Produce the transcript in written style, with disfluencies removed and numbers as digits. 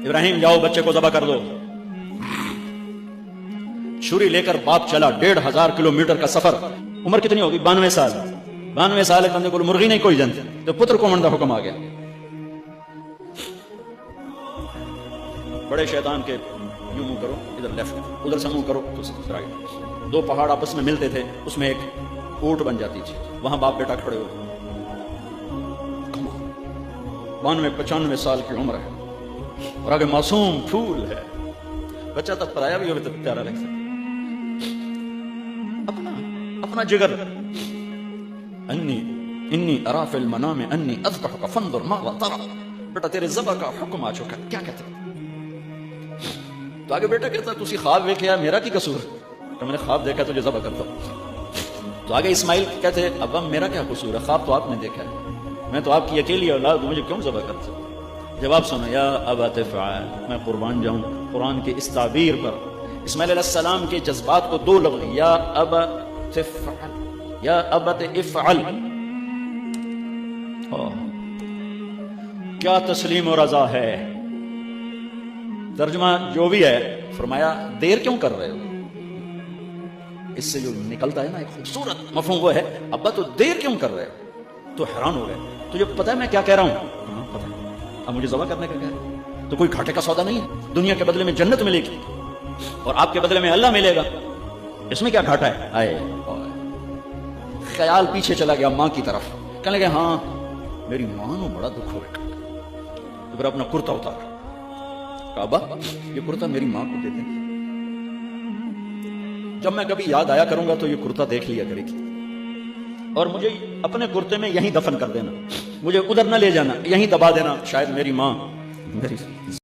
ابراہیم جاؤ بچے کو ذبح کر دو. چھری لے کر باپ چلا 1500 کلومیٹر کا سفر. عمر کتنی ہوگی؟ 92 سال. 92 سال ایک بندے کو مرغی نہیں کوئی جانتے تو پتر کو منڈا حکم آ گیا. بڑے شیطان کے یوں منہ کرو ادھر لیفٹ، ادھر سے منہ کرو تو رائٹ. 2 پہاڑ آپس میں ملتے تھے، اس میں ایک اونٹ بن جاتی تھی. وہاں باپ بیٹا کھڑے ہوئے. 92-95 سال کی عمر ہے اور آگے معصوم پھول ہے. بچہ تب پرایا بھی ہو تو پیارا لگ سکتا. اپنا جگر. انی ارا فی المنام انی اذبحک فانظر ماذا تری. بیٹا تیرے ذبح کا حکم آ چکا، کیا کہتے ہیں؟ تو آگے بیٹا کہتا تسی خواب دیکھا، میرا کی قصور؟ تو میں نے خواب دیکھا تجھے ذبح کرتا ہوں. تو آگے اسماعیل کہتے ابا میرا کیا قصور ہے، خواب تو آپ نے دیکھا ہے، میں تو آپ کی اکیلی اولاد ہوں، مجھے کیوں ذبح کرتے؟ جواب سنو، یا ابا تفعل، میں قربان جاؤں قرآن کی اس تعبیر پر. اسماعیل علیہ السلام کے جذبات کو 2 لفظ، یا ابا تفعل، یا ابا افعل. کیا تسلیم و رضا ہے. ترجمہ جو بھی ہے، فرمایا دیر کیوں کر رہے ہو. اس سے جو نکلتا ہے نا ایک خوبصورت مفہوم وہ ہے، ابا تو دیر کیوں کر رہے ہو. تو حیران ہو گئے. تجھے پتہ ہے میں کیا کہہ رہا ہوں؟ ہاں پتہ ہے. اب مجھے ذبح کرنے کا کہہ رہے ہیں تو کوئی گھاٹے کا سودا نہیں ہے. دنیا کے بدلے میں جنت ملے گی اور آپ کے بدلے میں اللہ ملے گا، اس میں کیا گھاٹا ہے. آئے خیال پیچھے چلا گیا ماں کی طرف. کہنے لگے ہاں میری ماں نو بڑا دکھ ہوئے. تو پھر اپنا کرتا اتارا. کعبہ یہ کرتا میری ماں کو دے دیں، جب میں کبھی یاد آیا کروں گا تو یہ کرتا دیکھ لیا کرے گی، اور مجھے اپنے کرتے میں یہیں دفن کر دینا، مجھے ادھر نہ لے جانا، یہیں دبا دینا. شاید میری ماں میری